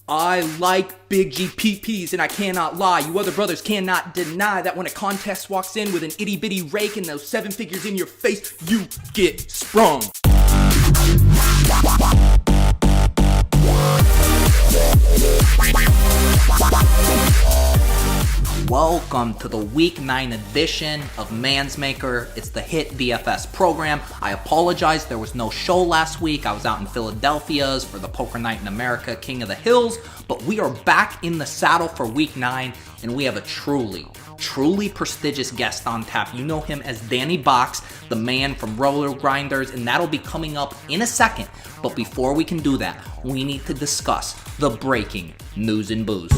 I like big GPPs and I cannot lie. You other brothers cannot deny that when a contest walks in with an itty bitty rake and those 7 figures in your face, you get sprung. Welcome to the Week 9 edition of ManzMaker. It's the hit DFS program. I apologize, there was no show last week. I was out in Philadelphia's for the Poker Night in America, King of the Hills. But we are back in the saddle for Week 9, and we have a truly prestigious guest on tap. You know him as Danny Bucs, the man from Rotogrinders, and that'll be coming up in a second. But before we can do that, we need to discuss the breaking news and booze.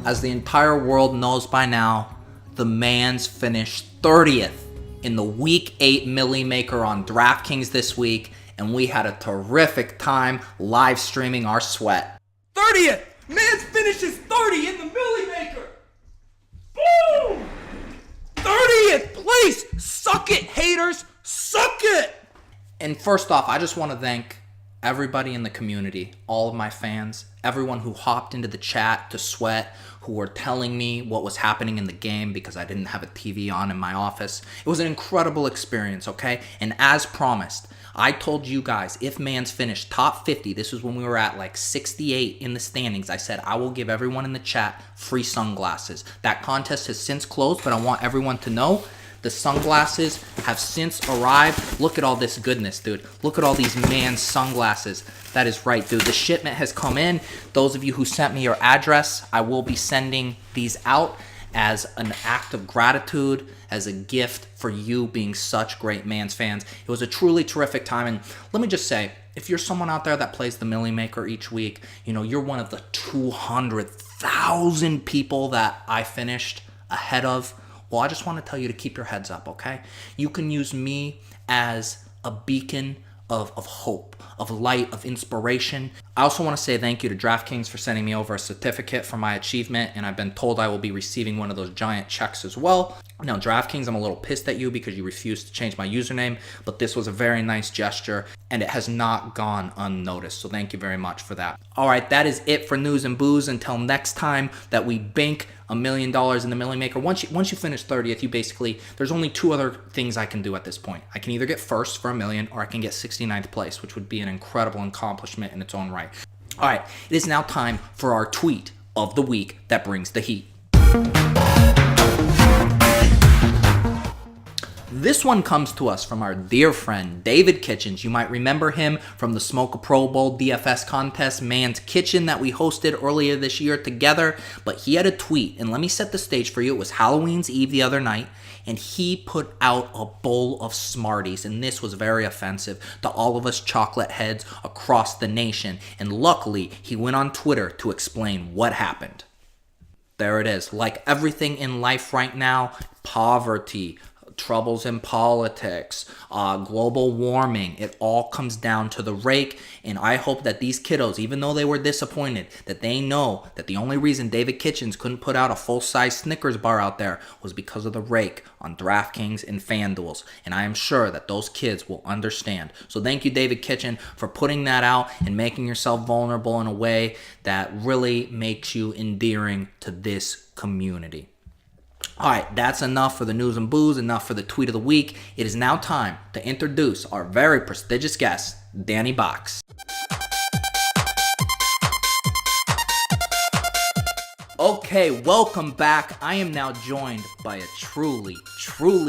As the entire world knows by now, the Manz finished 30th in the Week 8 ManzMaker on DraftKings this week, and we had a terrific time live streaming our sweat. 30th! Manz finishes 30 in the ManzMaker! Boom! 30th place! Suck it, haters! Suck it! And first off, I just want to thank everybody in the community, all of my fans, everyone who hopped into the chat to sweat, who were telling me what was happening in the game because I didn't have a TV on in my office. It was an incredible experience, okay? And as promised, I told you guys, if Manz finished top 50, this was when we were at like 68 in the standings, I said I will give everyone in the chat free sunglasses. That contest has since closed, but I want everyone to know the sunglasses have since arrived. Look at all this goodness, dude. Look at all these Manz sunglasses. That is right, dude. The shipment has come in. Those of you who sent me your address, I will be sending these out as an act of gratitude, as a gift for you being such great Manz fans. It was a truly terrific time. And let me just say, if you're someone out there that plays the ManzMaker each week, you know, you're one of the 200,000 people that I finished ahead of. Well, I just want to tell you to keep your heads up, okay? You can use me as a beacon of hope, of light, of inspiration. I also want to say thank you to DraftKings for sending me over a certificate for my achievement, and I've been told I will be receiving one of those giant checks as well. Now, DraftKings, I'm a little pissed at you because you refused to change my username, but this was a very nice gesture, and it has not gone unnoticed, so thank you very much for that. All right, that is it for news and booze. Until next time that we bank $1 million in the ManzMaker. Once you finish 30th, you basically, there's only two other things I can do at this point. I can either get first for $1 million, or I can get 69th place, which would be an incredible accomplishment in its own right. All right, it is now time for our tweet of the week that brings the heat. This one comes to us from our dear friend, David Kitchens. You might remember him from the Smoke a Pro Bowl DFS contest, Man's Kitchen, that we hosted earlier this year together. But he had a tweet, and let me set the stage for you. It was Halloween's Eve the other night, and he put out a bowl of Smarties, and this was very offensive to all of us chocolate heads across the nation. And luckily, he went on Twitter to explain what happened. There it is. Like everything in life right now, poverty, troubles in politics, global warming, it all comes down to the rake. And I hope that these kiddos, even though they were disappointed, that they know that the only reason David Kitchens couldn't put out a full-size Snickers bar out there was because of the rake on DraftKings and FanDuels. And I am sure that those kids will understand. So thank you, David Kitchen, for putting that out and making yourself vulnerable in a way that really makes you endearing to this community. All right, that's enough for the news and booze, enough for the tweet of the week. It is now time to introduce our very prestigious guest, Danny Bucs. Okay, welcome back. I am now joined by a truly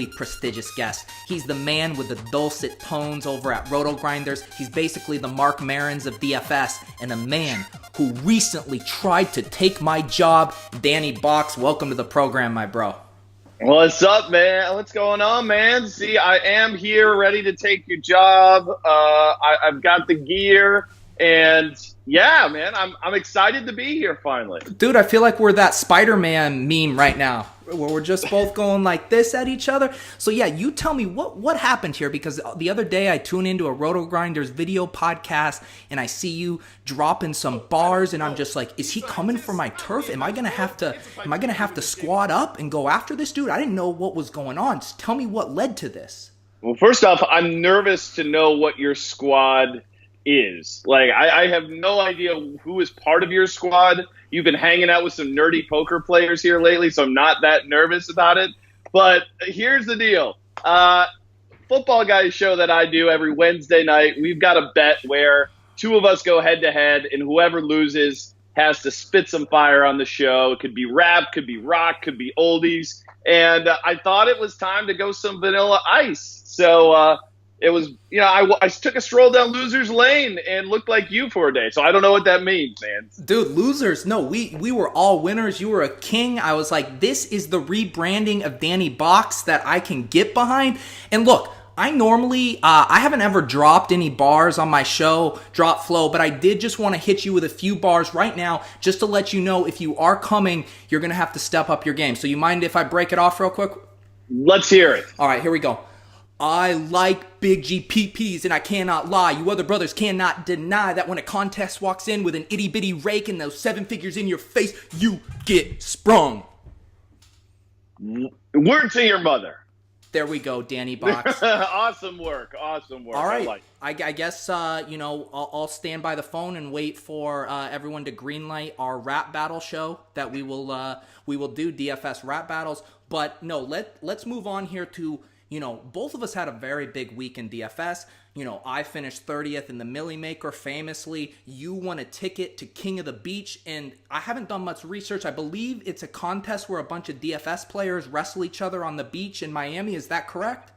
prestigious guest. He's the man with the dulcet tones over at Rotogrinders. He's basically the Mark Maron's of DFS, and a man who recently tried to take my job. Danny Bucs, welcome to the program, my bro. What's up, man? What's going on, man? See, I am here ready to take your job. I've got the gear, and yeah, man, I'm excited to be here finally. Dude, I feel like we're that Spider-Man meme right now, where we're just both going like this at each other. So yeah, you tell me what happened here, because the other day I tuned into a Rotogrinders video podcast and I see you dropping some bars, and I'm just like, is he coming for my turf? Am I gonna have to squad up and go after this dude? I didn't know what was going on. Just tell me what led to this. Well, first off, I'm nervous to know what your squad is. Like, I have no idea who is part of your squad. You've been hanging out with some nerdy poker players here lately, so I'm not that nervous about it. But here's the deal. Football Guys show that I do every Wednesday night, we've got a bet where two of us go head-to-head, and whoever loses has to spit some fire on the show. It could be rap, could be rock, could be oldies. And I thought it was time to go some Vanilla Ice. So it was, I took a stroll down Loser's Lane and looked like you for a day. So I don't know what that means, man. Dude, losers. No, we were all winners. You were a king. I was like, this is the rebranding of Danny Bucs that I can get behind. And look, I normally, I haven't ever dropped any bars on my show, Drop Flow, but I did just want to hit you with a few bars right now just to let you know if you are coming, you're going to have to step up your game. So you mind if I break it off real quick? Let's hear it. All right, here we go. I like big GPPs and I cannot lie. You other brothers cannot deny that when a contest walks in with an itty bitty rake and those 7 figures in your face, you get sprung. Word to your mother. There we go, Danny Bucs. Awesome work. All right. I guess, I'll stand by the phone and wait for everyone to greenlight our rap battle show that we will do, DFS rap battles. But no, let's move on here to, both of us had a very big week in DFS. I finished 30th in the ManzMaker famously. You won a ticket to King of the Beach, and I haven't done much research. I believe it's a contest where a bunch of DFS players wrestle each other on the beach in Miami. Is that correct?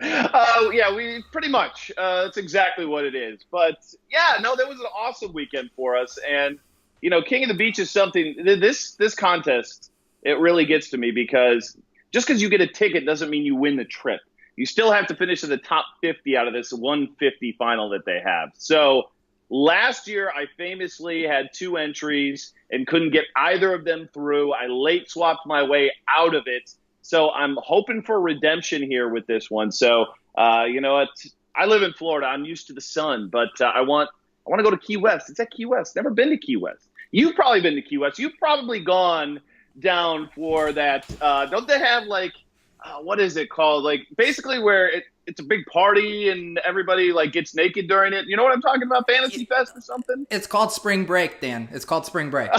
Yeah, we pretty much. That's exactly what it is. But yeah, no, that was an awesome weekend for us. And King of the Beach is something. This contest, it really gets to me because just because you get a ticket doesn't mean you win the trip. You still have to finish in the top 50 out of this 150 final that they have. So last year, I famously had 2 entries and couldn't get either of them through. I late swapped my way out of it. So I'm hoping for redemption here with this one. So, you know what? I live in Florida. I'm used to the sun, but I want to go to Key West. It's at Key West. Never been to Key West. You've probably been to Key West. You've probably gone down for that. Don't they have like, what is it called? Like basically where it's a big party and everybody like gets naked during it. You know what I'm talking about? Fantasy Fest or something? It's called Spring Break, Dan. It's called Spring Break.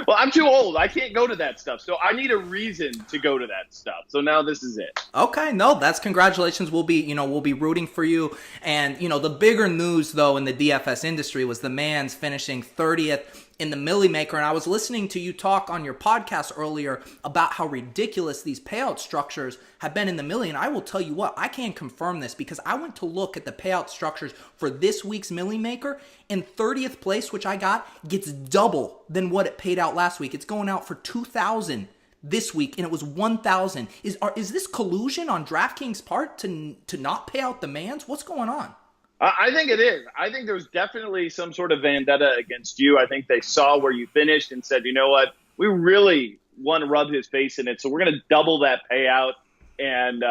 Well, I'm too old. I can't go to that stuff. So I need a reason to go to that stuff. So now this is it. Okay, no, that's congratulations. We'll be rooting for you. And, the bigger news though in the DFS industry was the Manz finishing 30th in the ManzMaker. And I was listening to you talk on your podcast earlier about how ridiculous these payout structures have been in the million. I will tell you what, I can confirm this because I went to look at the payout structures for this week's ManzMaker, and 30th place, which I got, gets double than what it paid out last week. It's going out for $2,000 this week, and it was $1,000. Is this collusion on DraftKings' part to not pay out the Manz? What's going on? I think it is. I think there's definitely some sort of vendetta against you. I think they saw where you finished and said, you know what, we really want to rub his face in it, so we're going to double that payout. And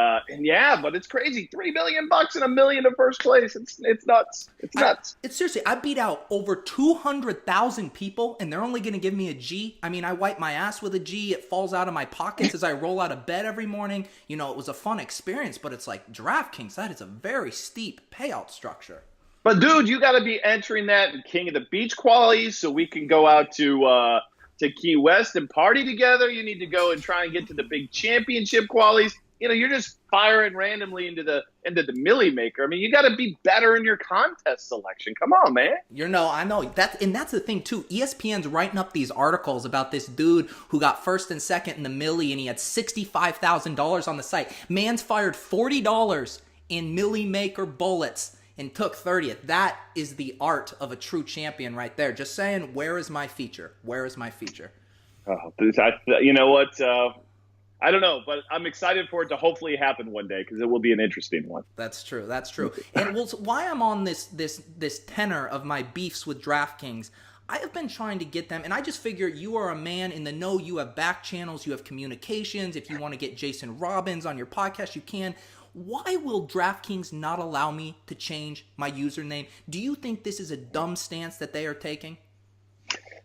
yeah, but it's crazy. $3 million and $1 million in first place. It's nuts. It's nuts. It's seriously, I beat out over 200,000 people, and they're only going to give me a G. I mean, I wipe my ass with a G. It falls out of my pockets as I roll out of bed every morning. It was a fun experience, but it's like DraftKings. That is a very steep payout structure. But dude, you got to be entering that in King of the Beach qualies so we can go out to Key West and party together. You need to go and try and get to the big championship qualies. You're just firing randomly into the ManzMaker. I mean, you got to be better in your contest selection. Come on, man. I know that's the thing too. ESPN's writing up these articles about this dude who got first and second in the Millie, and he had $65,000 on the site. Man's fired $40 in ManzMaker bullets and took 30th. That is the art of a true champion right there. Just saying, where is my feature? Where is my feature? Oh, you know what? I don't know, but I'm excited for it to hopefully happen one day because it will be an interesting one. That's true. And why I'm on this tenor of my beefs with DraftKings, I have been trying to get them, and I just figure you are a man in the know. You have back channels, you have communications. If you want to get Jason Robbins on your podcast, you can. Why will DraftKings not allow me to change my username? Do you think this is a dumb stance that they are taking?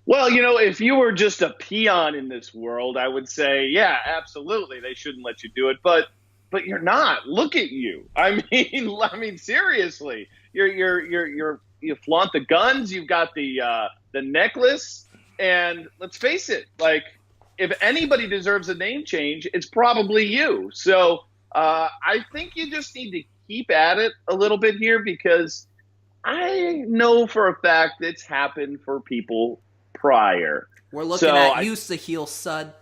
Well, if you were just a peon in this world, I would say, yeah, absolutely, they shouldn't let you do it. But you're not. Look at you. I mean, seriously, you flaunt the guns. You've got the necklace, and let's face it, like if anybody deserves a name change, it's probably you. So I think you just need to keep at it a little bit here, because I know for a fact it's happened for people prior. We're looking at you, Sahil Sud.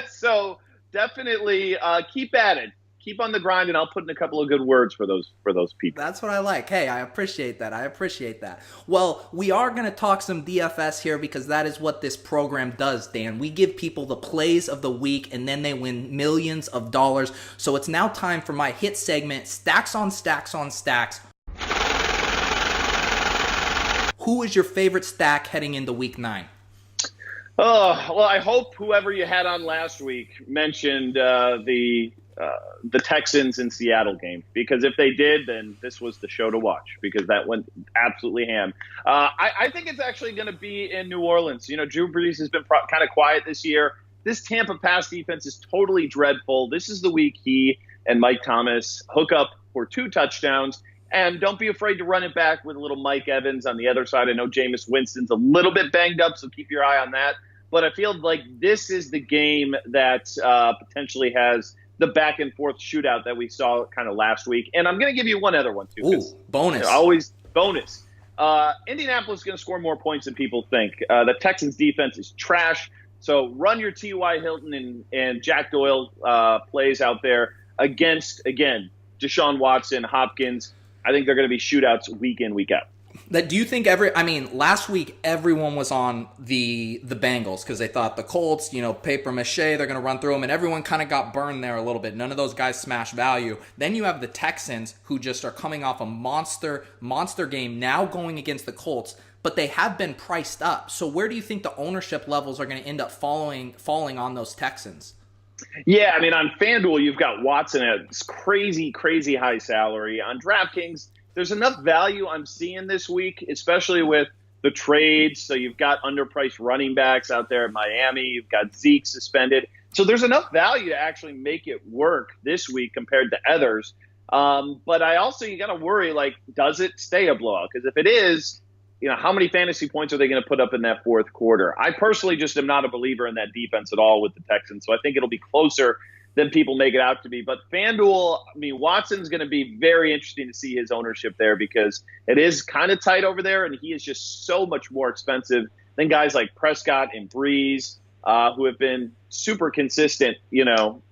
So definitely keep at it. Keep on the grind, and I'll put in a couple of good words for those people. That's what I like. Hey, I appreciate that. Well, we are going to talk some DFS here, because that is what this program does, Dan. We give people the plays of the week, and then they win millions of dollars. So it's now time for my hit segment, Stacks on Stacks on Stacks. Who is your favorite stack heading into week 9? Oh, well, I hope whoever you had on last week mentioned the Texans and Seattle game, because if they did, then this was the show to watch, because that went absolutely ham. I think it's actually going to be in New Orleans. You know, Drew Brees has been kind of quiet this year. This Tampa pass defense is totally dreadful. This is the week he and Mike Thomas hook up for 2 touchdowns. And don't be afraid to run it back with a little Mike Evans on the other side. I know Jameis Winston's a little bit banged up, so keep your eye on that. But I feel like this is the game that potentially has the back and forth shootout that we saw kind of last week. And I'm going to give you one other one, too. Ooh, bonus. You know, always bonus. Indianapolis is going to score more points than people think. The Texans defense is trash. So run your T.Y. Hilton and Jack Doyle plays out there against, again, Deshaun Watson, Hopkins. I think they're going to be shootouts week in, week out. Do you think last week everyone was on the Bengals because they thought the Colts, paper mache, they're going to run through them, and everyone kind of got burned there a little bit. None of those guys smash value. Then you have the Texans, who just are coming off a monster game, now going against the Colts, but they have been priced up. So where do you think the ownership levels are going to end up falling on those Texans? Yeah, I mean, on FanDuel, you've got Watson at this crazy, crazy high salary. On DraftKings, there's enough value I'm seeing this week, especially with the trades. So you've got underpriced running backs out there in Miami. You've got Zeke suspended. So there's enough value to actually make it work this week compared to others. But you got to worry, does it stay a blowout? Because if it is, how many fantasy points are they going to put up in that fourth quarter? I personally just am not a believer in that defense at all with the Texans. So I think it'll be closer than people make it out to be. But FanDuel, Watson's going to be very interesting to see his ownership there, because it is kind of tight over there, and he is just so much more expensive than guys like Prescott and Breeze, who have been super consistent,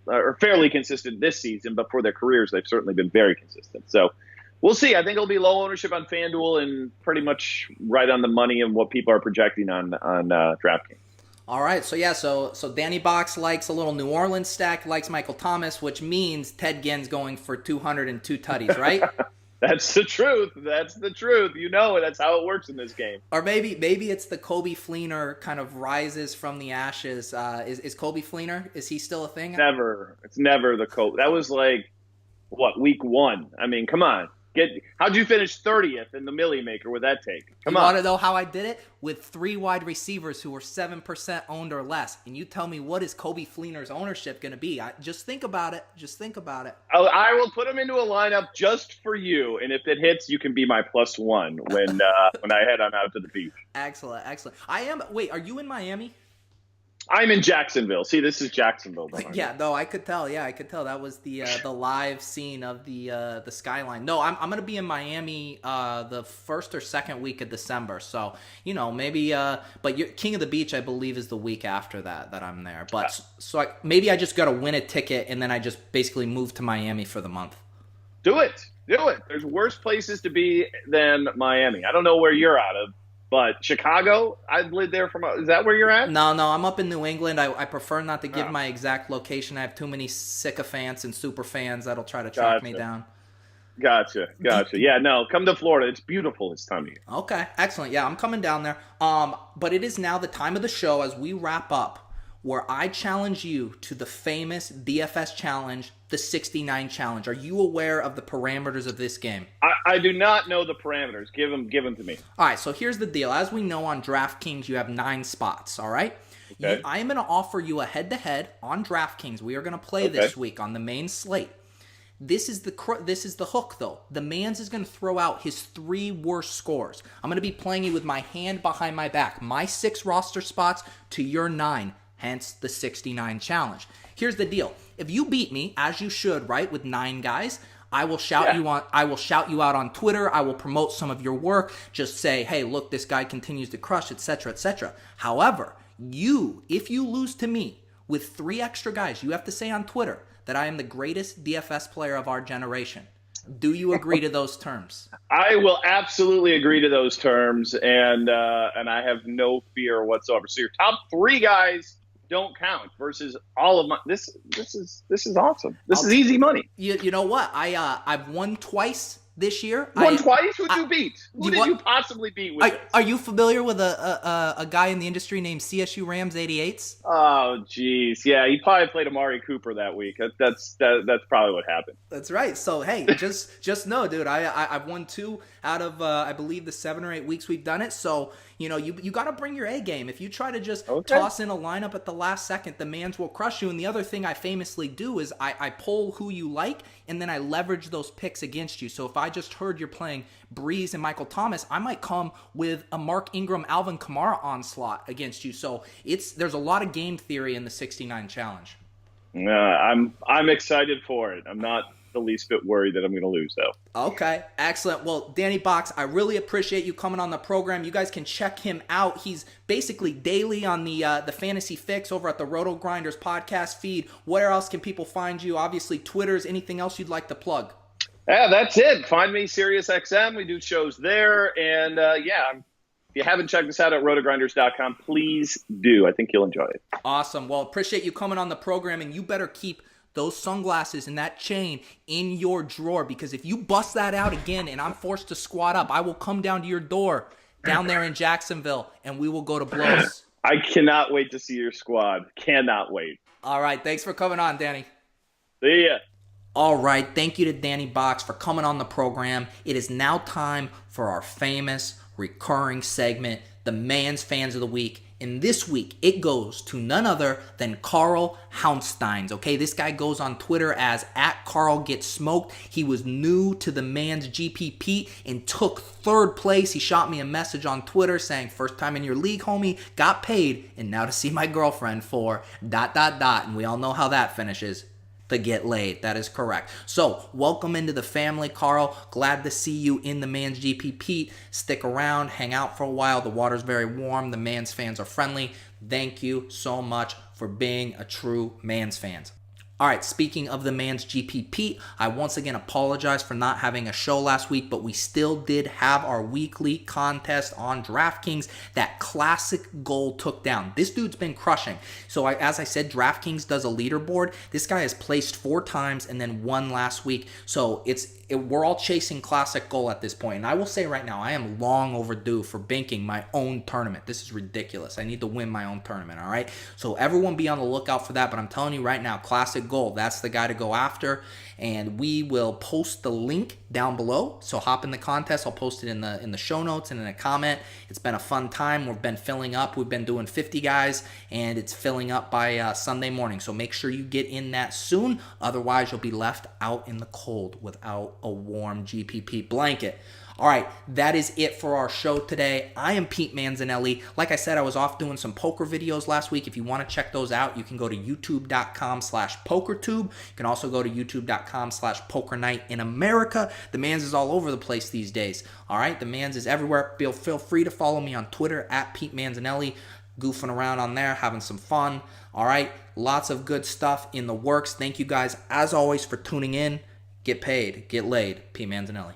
or fairly consistent this season. But for their careers, they've certainly been very consistent. So we'll see. I think it'll be low ownership on FanDuel and pretty much right on the money of what people are projecting on DraftKings. All right, so Danny Box likes a little New Orleans stack, likes Michael Thomas, which means Ted Ginn's going for 202 tutties, right? That's the truth. That's the truth. That's how it works in this game. Or maybe it's the Kobe Fleener kind of rises from the ashes. Is Kobe Fleener, is he still a thing? Never. It's never the Kobe. That was week 1? I mean, come on. How'd you finish 30th in the ManzMaker with that take? Come on. You want to know how I did it? With 3 wide receivers who were 7% owned or less. And you tell me, what is Kobe Fleener's ownership going to be? Just think about it. I will put him into a lineup just for you. And if it hits, you can be my +1 when I head on out to the beach. Excellent. Wait, are you in Miami? I'm in Jacksonville. See, this is Jacksonville. Yeah, no, I could tell. Yeah, I could tell. That was the live scene of the skyline. No, I'm going to be in Miami the first or second week of December. So, maybe but King of the Beach, I believe, is the week after that I'm there. But maybe I just got to win a ticket, and then I just basically move to Miami for the month. Do it. There's worse places to be than Miami. I don't know where you're out of. But Chicago, I've lived there is that where you're at? No, I'm up in New England. I prefer not to give my exact location. I have too many sycophants and super fans that'll try to track me down. Gotcha. Yeah, no, come to Florida. It's beautiful this time of year. Okay, excellent. Yeah, I'm coming down there. But it is now the time of the show as we wrap up, where I challenge you to the famous DFS challenge, the 69 challenge. Are you aware of the parameters of this game? I do not know the parameters. Give them to me. All right, so here's the deal. As we know, on DraftKings, you have 9 spots, all right? Okay. I am going to offer you a head-to-head on DraftKings. We are going to play this week on the main slate. This is the hook, though. The Manz is going to throw out his 3 worst scores. I'm going to be playing you with my hand behind my back. My 6 roster spots to your 9, hence the 69 challenge. Here's the deal. If you beat me, as you should, right, with 9 guys, I will shout you on. I will shout you out on Twitter. I will promote some of your work. Just say, hey, look, this guy continues to crush, etc., etc. However, if you lose to me with 3 extra guys, you have to say on Twitter that I am the greatest DFS player of our generation. Do you agree to those terms? I will absolutely agree to those terms, and I have no fear whatsoever. So your top 3 guys don't count versus all of my. This is awesome. This is easy money. You know what? I've won twice this year. Won twice? Who'd you beat? Who did you possibly beat with this? Are you familiar with a guy in the industry named CSU Rams 88s? Oh, geez. Yeah, he probably played Amari Cooper that week. That's probably what happened. That's right. So, hey, just know, dude, I've won 2 out of, I believe, the 7 or 8 weeks we've done it. So, you got to bring your A game. If you try to just toss in a lineup at the last second, the Manz will crush you. And the other thing I famously do is I pull who you like, and then I leverage those picks against you. So if I just heard you're playing Breeze and Michael Thomas, I might come with a Mark Ingram, Alvin Kamara onslaught against you. So there's a lot of game theory in the 69 challenge. I'm excited for it. I'm not the least bit worried that I'm going to lose, though. Okay, excellent. Well, Danny Bucs, I really appreciate you coming on the program. You guys can check him out. He's basically daily on the Fantasy Fix over at the Rotogrinders podcast feed. Where else can people find you? Obviously, Twitter's. Anything else you'd like to plug? Yeah, that's it. Find me SiriusXM. We do shows there. And if you haven't checked us out at rotogrinders.com, please do. I think you'll enjoy it. Awesome. Well, appreciate you coming on the program, and you better keep those sunglasses and that chain in your drawer, because if you bust that out again and I'm forced to squat up, I will come down to your door down there in Jacksonville and we will go to blows. I cannot wait to see your squad. Cannot wait. All right. Thanks for coming on, Danny. See ya. All right. Thank you to Danny Bucs for coming on the program. It is now time for our famous recurring segment, the Manz Fans of the Week. And this week, it goes to none other than Carl Hounsteins. Okay, this guy goes on Twitter as @CarlGetSmoked. He was new to the Manz GPPete and took 3rd place. He shot me a message on Twitter saying, first time in your league, homie, got paid, and now to see my girlfriend for ... And we all know how that finishes. To get laid. That is correct. So, welcome into the family, Carl. Glad to see you in the Manz GPPete. Stick around, hang out for a while. The water's very warm. The Manz fans are friendly. Thank you so much for being a true Manz fan. All right, speaking of the Manz GPPete, I once again apologize for not having a show last week, but we still did have our weekly contest on DraftKings. That classic goal took down. This dude's been crushing. So as I said, DraftKings does a leaderboard. This guy has placed 4 times and then 1 last week. So we're all chasing classic goal at this point. And I will say right now, I am long overdue for banking my own tournament. This is ridiculous. I need to win my own tournament, all right? So everyone be on the lookout for that. But I'm telling you right now, classic goal, that's the guy to go after. And we will post the link down below. So hop in the contest. I'll post it in the show notes and in a comment. It's been a fun time. We've been filling up. We've been doing 50 guys, and it's filling up by Sunday morning. So make sure you get in that soon. Otherwise, you'll be left out in the cold without a warm GPP blanket. All right, that is it for our show today. I am Pete Manzanelli. Like I said, I was off doing some poker videos last week. If you want to check those out, you can go to youtube.com/pokertube. You can also go to youtube.com/pokernightinamerica. The Manz is all over the place these days. All right, the Manz is everywhere. Feel free to follow me on Twitter @Pete Manzanelli. Goofing around on there, having some fun. All right, lots of good stuff in the works. Thank you guys, as always, for tuning in. Get paid, get laid. Pete Manzanelli.